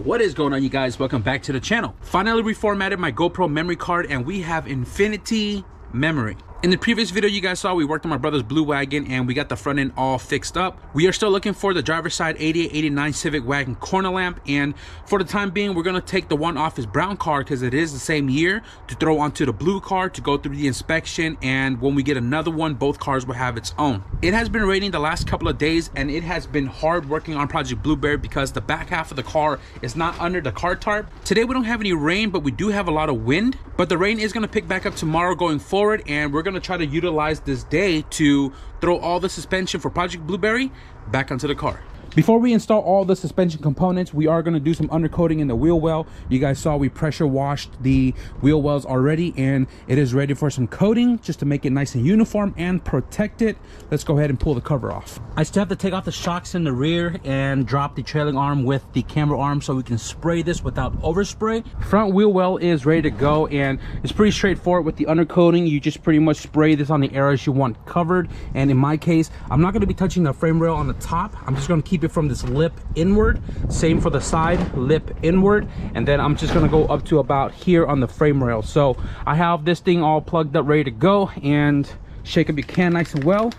What is going on, you guys? Welcome back to the channel. Finally reformatted my GoPro memory card and we have infinity memory. In the previous video you guys saw, we worked on my brother's blue wagon and we got the front end all fixed up. We are still looking for the driver's side 8889 Civic wagon corner lamp, and for the time being we're going to take the one off his brown car because it is the same year, to throw onto the blue car to go through the inspection, and when we get another one both cars will have its own. It has been raining the last couple of days and it has been hard working on Project Blueberry because the back half of the car is not under the car tarp. Today we don't have any rain, but we do have a lot of wind, but the rain is going to pick back up tomorrow going forward, and we're going to try to utilize this day to throw all the suspension for Project Blueberry back onto the car. Before we install all the suspension components, we are going to do some undercoating in the wheel well. You guys saw we pressure washed the wheel wells already and it is ready for some coating just to make it nice and uniform and protect it. Let's go ahead and pull the cover off. I still have to take off the shocks in the rear and drop the trailing arm with the camber arm so we can spray this without overspray. Front wheel well is ready to go and it's pretty straightforward with the undercoating. You just pretty much spray this on the areas you want covered, and in my case I'm not going to be touching the frame rail on the top. I'm just going to keep it from this lip inward. Same for the side, lip inward, and then I'm just going to go up to about here on the frame rail. So I have this thing all plugged up, ready to go, and shake up your can nice and well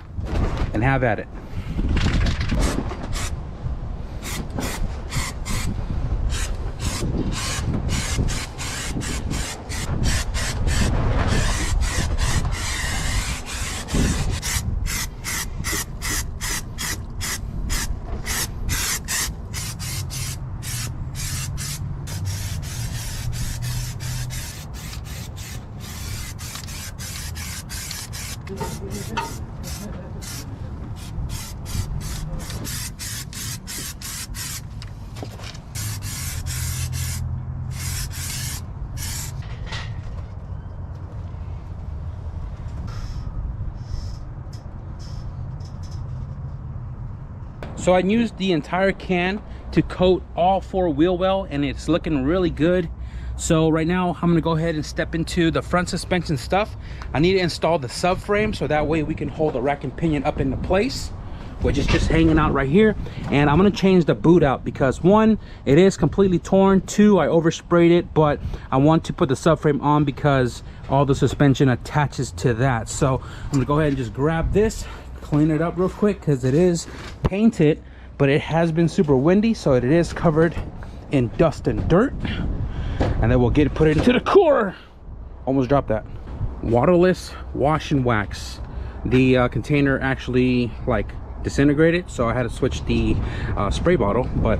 and have at it. So I used the entire can to coat all four wheel well and it's looking really good. So right now I'm gonna go ahead and step into the front suspension stuff. I need to install the subframe so that way we can hold the rack and pinion up into place, which is just hanging out right here. And I'm gonna change the boot out because one, it is completely torn. Two, I oversprayed it, but I want to put the subframe on because all the suspension attaches to that. So I'm gonna go ahead and just grab this, clean it up real quick because it is painted, but it has been super windy, so it is covered in dust and dirt. And then we'll put it into the core. Almost dropped that. Waterless wash and wax. The container actually like disintegrated, so I had to switch the spray bottle, but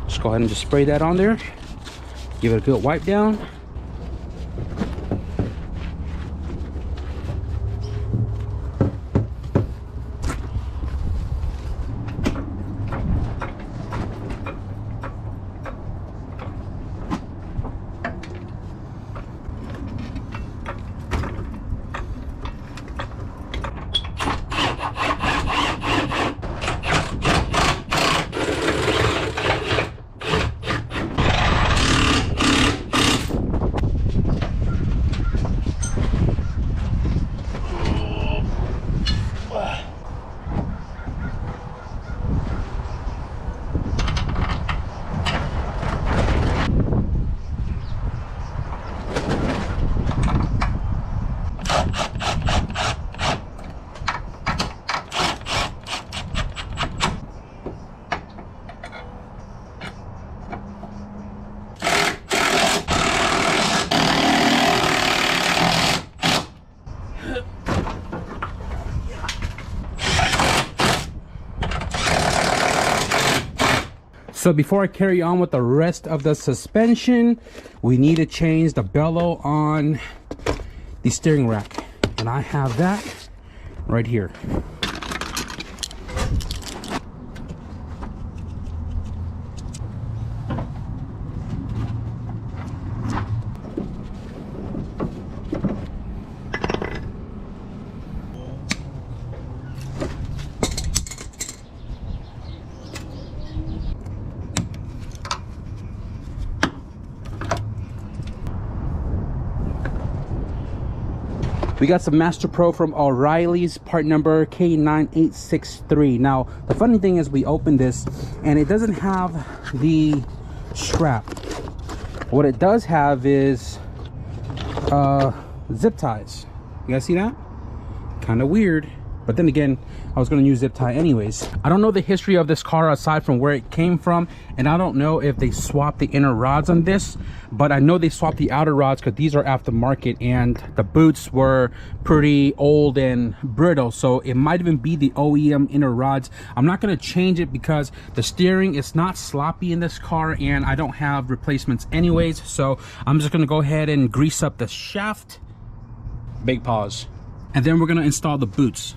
just go ahead and just spray that on there, give it a good wipe down. So before I carry on with the rest of the suspension, we need to change the bellow on the steering rack. And I have that right here. We got some Master Pro from O'Reilly's, part number K9863. Now, the funny thing is we opened this and it doesn't have the strap. What it does have is zip ties. You guys see that? Kind of weird. But then again, I was going to use zip tie anyways. I don't know the history of this car aside from where it came from, and I don't know if they swapped the inner rods on this, but I know they swapped the outer rods because these are aftermarket and the boots were pretty old and brittle, so it might even be the OEM inner rods. I'm not going to change it because the steering is not sloppy in this car and I don't have replacements anyways, so I'm just going to go ahead and grease up the shaft. Big pause. And then we're going to install the boots.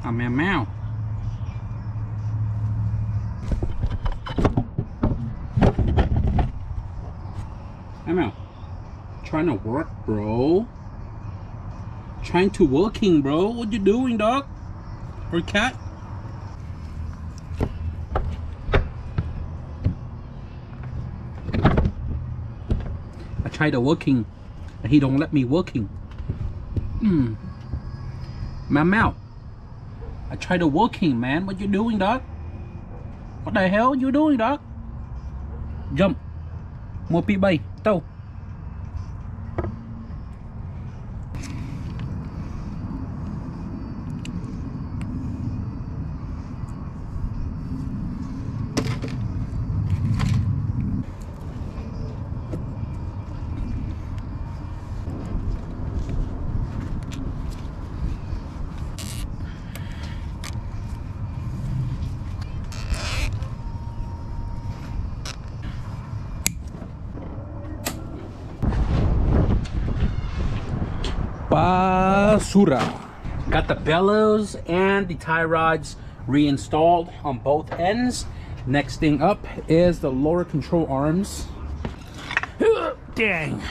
Oh, meow. Meow. Trying to work, bro. Trying to working, bro. What you doing, dog? Or cat? I tried to working, and he don't let me working. Meow. I tried to working, man. What you doing, dog? What the hell you doing, dog? Jump. Mua pi bay. Tao. Basura. Got the bellows and the tie rods reinstalled on both ends. Next thing up is the lower control arms. Dang.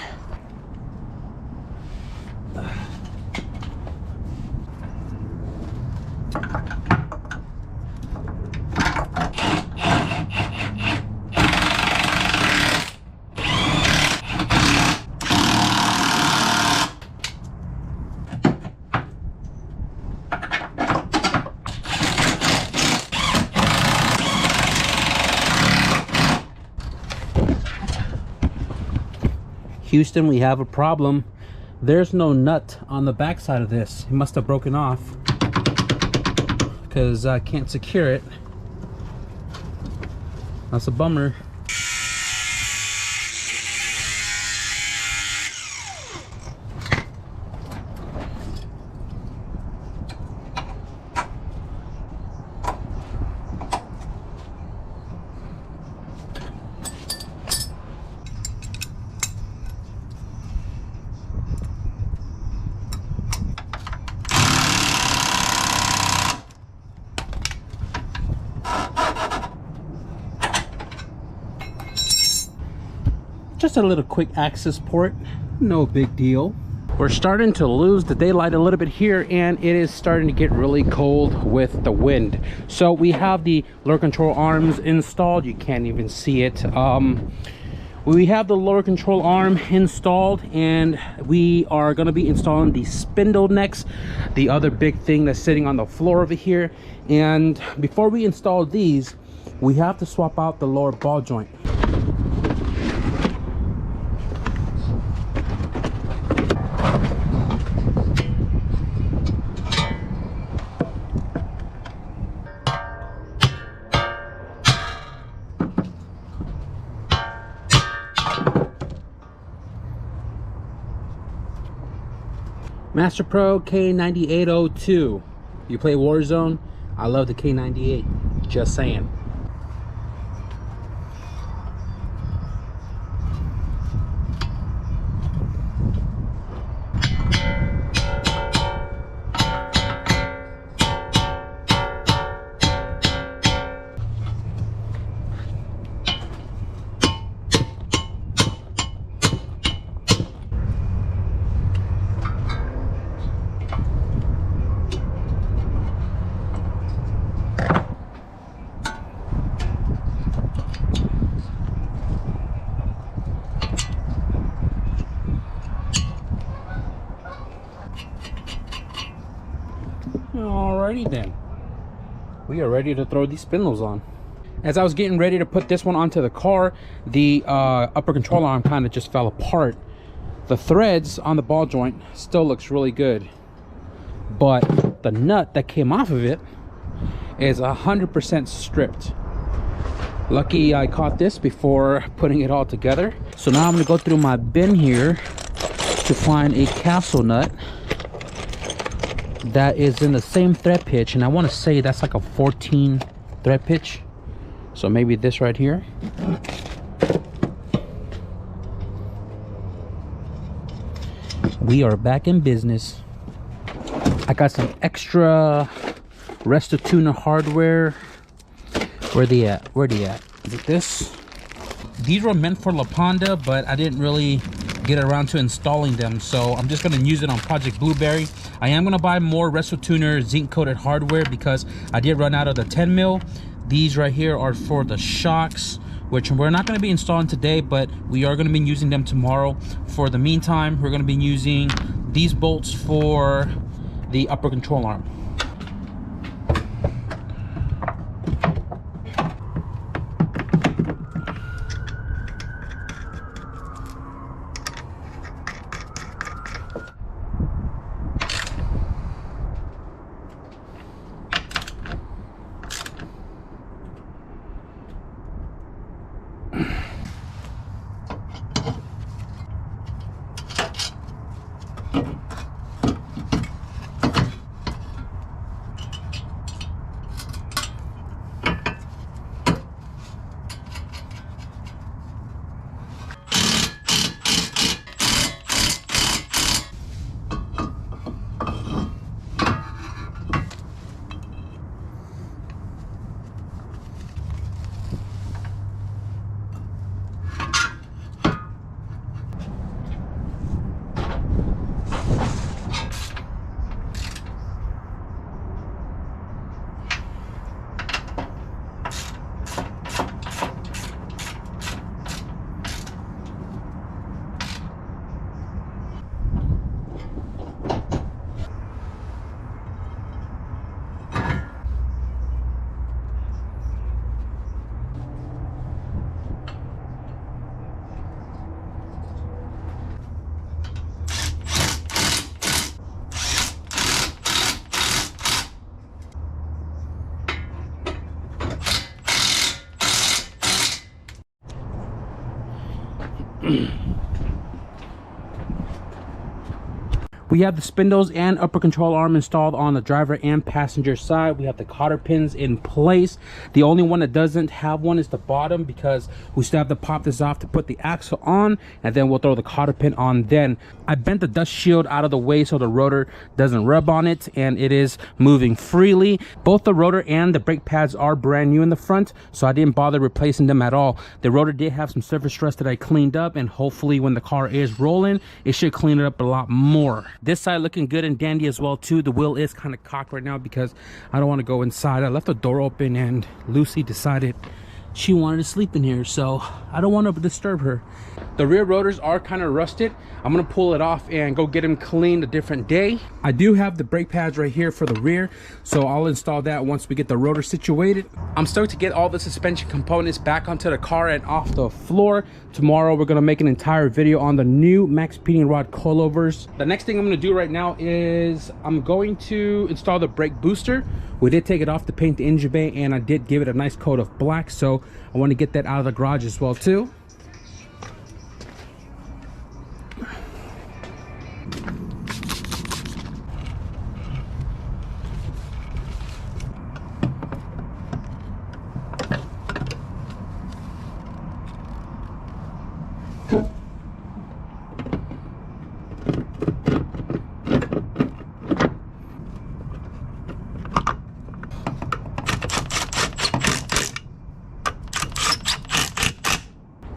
Houston, we have a problem. There's no nut on the back side of this. It must have broken off because I can't secure it. That's a bummer. Just a little quick access port, no big deal. We're starting to lose the daylight a little bit here, and it is starting to get really cold with the wind. So we have the lower control arms installed. You can't even see it. We have the lower control arm installed, and we are going to be installing the spindle necks, the other big thing that's sitting on the floor over here. And before we install these, we have to swap out the lower ball joint. Master Pro K9802. You play Warzone? I love the K98. Just saying. Alrighty then, we are ready to throw these spindles on. As I was getting ready to put this one onto the car, the upper control arm kind of just fell apart. The threads on the ball joint still looks really good, but the nut that came off of it is 100% stripped. Lucky I caught this before putting it all together. So now I'm gonna go through my bin here to find a castle nut that is in the same thread pitch, and I want to say that's like a 14 thread pitch, so maybe this right here. We are back in business. I got some extra Resto-Tuner hardware. Where they at? Is it this? These were meant for La Ponda, but I didn't really get around to installing them, so I'm just going to use it on Project Blueberry. I am going to buy more Resto-Tuner zinc coated hardware because I did run out of the 10 mil. These right here are for the shocks, which we're not going to be installing today, but we are going to be using them tomorrow. For the meantime, we're going to be using these bolts for the upper control arm. We have the spindles and upper control arm installed on the driver and passenger side. We have the cotter pins in place. The only one that doesn't have one is the bottom, because we still have to pop this off to put the axle on, and then we'll throw the cotter pin on then. I bent the dust shield out of the way so the rotor doesn't rub on it, and it is moving freely. Both the rotor and the brake pads are brand new in the front, so I didn't bother replacing them at all. The rotor did have some surface rust that I cleaned up, and hopefully when the car is rolling, it should clean it up a lot more. This side looking good and dandy as well too. The wheel is kind of cocked right now because I don't want to go inside. I left the door open and Lucy decided she wanted to sleep in here, so I don't want to disturb her. The rear rotors are kind of rusted. I'm gonna pull it off and go get them cleaned a different day. I do have the brake pads right here for the rear, so I'll install that once we get the rotor situated. I'm stoked to get all the suspension components back onto the car and off the floor. Tomorrow we're gonna make an entire video on the new max repeating rod coilovers. The next thing I'm gonna do right now is I'm going to install the brake booster. We did take it off to paint the engine bay, and I did give it a nice coat of black, so I want to get that out of the garage as well too.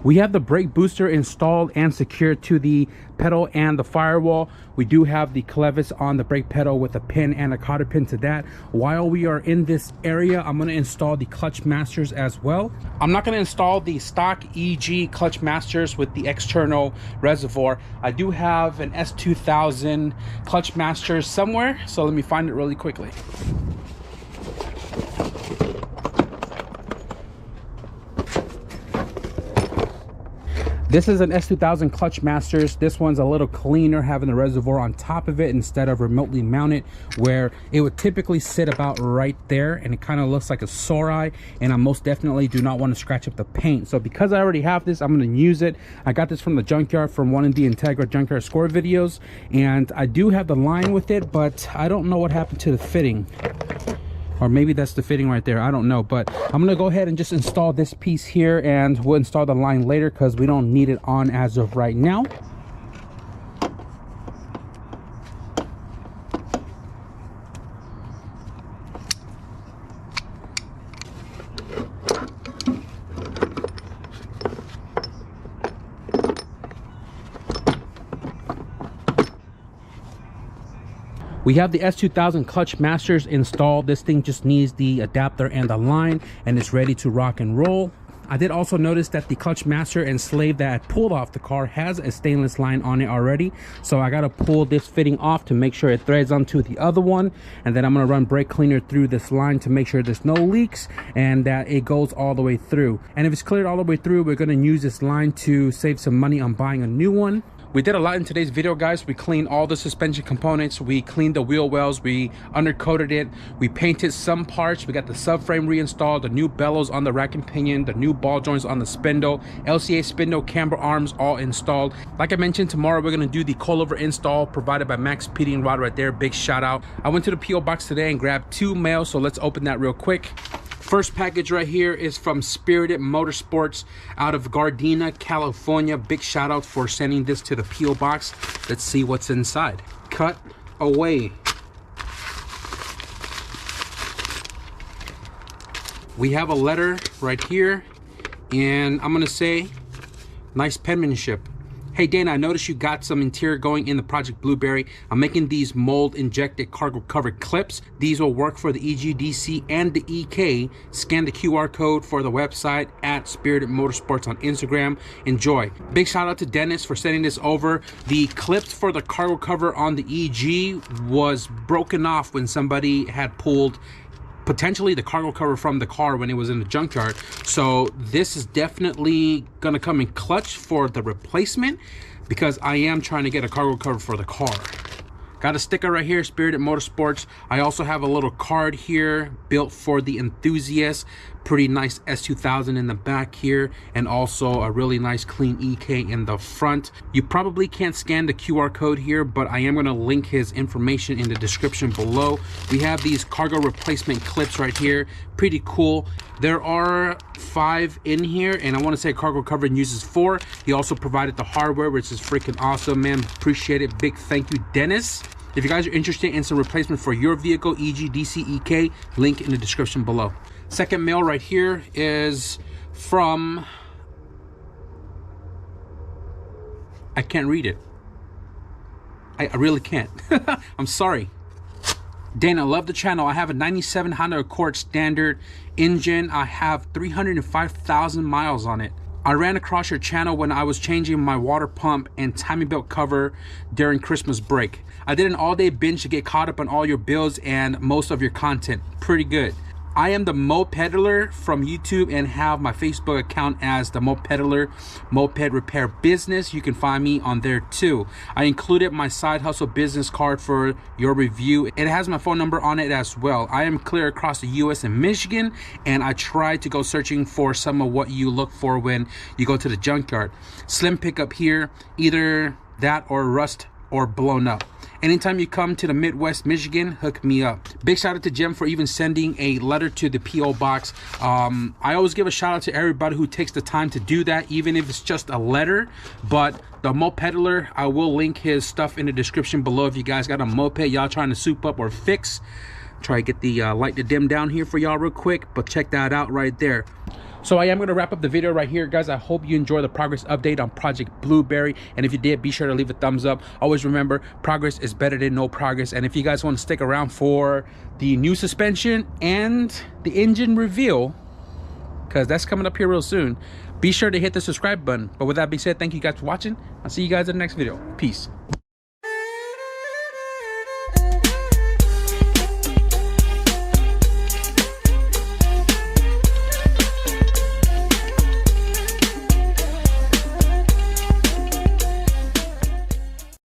We have the brake booster installed and secured to the pedal and the firewall. We do have the clevis on the brake pedal with a pin and a cotter pin to that. While we are in this area, I'm going to install the clutch masters as well. I'm not going to install the stock EG clutch masters with the external reservoir. I do have an S2000 clutch masters somewhere, so let me find it really quickly. This is an S2000 clutch masters. This one's a little cleaner, having the reservoir on top of it instead of remotely mounted, where it would typically sit about right there, and it kind of looks like a sore eye, and I most definitely do not want to scratch up the paint. So because I already have this, I'm going to use it. I got this from the junkyard from one of the Integra junkyard score videos, and I do have the line with it, but I don't know what happened to the fitting. Or maybe that's the fitting right there, I don't know. But I'm gonna go ahead and just install this piece here, and we'll install the line later because we don't need it on as of right now. We have the S2000 clutch masters installed. This thing just needs the adapter and the line, and it's ready to rock and roll. I did also notice that the clutch master and slave that I pulled off the car has a stainless line on it already. So I gotta pull this fitting off to make sure it threads onto the other one. And then I'm gonna run brake cleaner through this line to make sure there's no leaks and that it goes all the way through. And if it's cleared all the way through, we're gonna use this line to save some money on buying a new one. We did a lot in today's video, guys. We cleaned all the suspension components, we cleaned the wheel wells, we undercoated it, we painted some parts, we got the subframe reinstalled, the new bellows on the rack and pinion, the new ball joints on the spindle, LCA spindle, camber arms all installed. Like I mentioned, tomorrow we're gonna do the coilover install provided by Max PD and Rod right there. Big shout out. I went to the PO box today and grabbed 2 mail, so let's open that real quick. First package right here is from Spirited Motorsports out of Gardena, California. Big shout out for sending this to the PO box. Let's see what's inside. Cut away. We have a letter right here, and I'm gonna say nice penmanship. Hey Dana, I noticed you got some interior going in the Project Blueberry. I'm making these mold injected cargo covered clips. These will work for the EGDC and the EK. Scan the QR code for the website at Spirited Motorsports on Instagram. Enjoy. Big shout out to Dennis for sending this over. The clips for the cargo cover on the EG was broken off when somebody had pulled potentially the cargo cover from the car when it was in the junkyard. So this is definitely gonna come in clutch for the replacement, because I am trying to get a cargo cover for the car. Got a sticker right here, Spirited Motorsports. I also have a little card here built for the enthusiast. Pretty nice S2000 in the back here, and also a really nice clean EK in the front. You probably can't scan the QR code here, but I am going to link his information in the description below. We have these cargo replacement clips right here. Pretty cool. There are 5 in here, and I want to say cargo cover uses 4. He also provided the hardware, which is freaking awesome, man. Appreciate it. Big thank you, Dennis. If you guys are interested in some replacement for your vehicle, EG, DC, EK, link in the description below. Second mail right here is from, I can't read it. I really can't. I'm sorry. Dana, love the channel. I have a 97 Honda Accord standard engine. I have 305,000 miles on it. I ran across your channel when I was changing my water pump and timing belt cover during Christmas break. I did an all-day binge to get caught up on all your builds and most of your content. Pretty good. I am the Mopeddler from YouTube and have my Facebook account as the Mopeddler Moped Repair Business. You can find me on there too. I included my side hustle business card for your review. It has my phone number on it as well. I am clear across the US and Michigan, and I try to go searching for some of what you look for when you go to the junkyard. Slim pickup here, either that or rust or blown up. Anytime you come to the Midwest Michigan, hook me up. Big shout out to Jim for even sending a letter to the PO box. I always give a shout out to everybody who takes the time to do that, even if it's just a letter. But the Mopeddler, I will link his stuff in the description below. If you guys got a moped y'all trying to soup up or fix, try to get the light to dim down here for y'all real quick, but check that out right there. So I am going to wrap up the video right here, guys. I hope you enjoy the progress update on Project Blueberry, and if you did, be sure to leave a thumbs up. Always remember, progress is better than no progress. And if you guys want to stick around for the new suspension and the engine reveal, because that's coming up here real soon, be sure to hit the subscribe button. But with that being said, thank you guys for watching. I'll see you guys in the next video. Peace.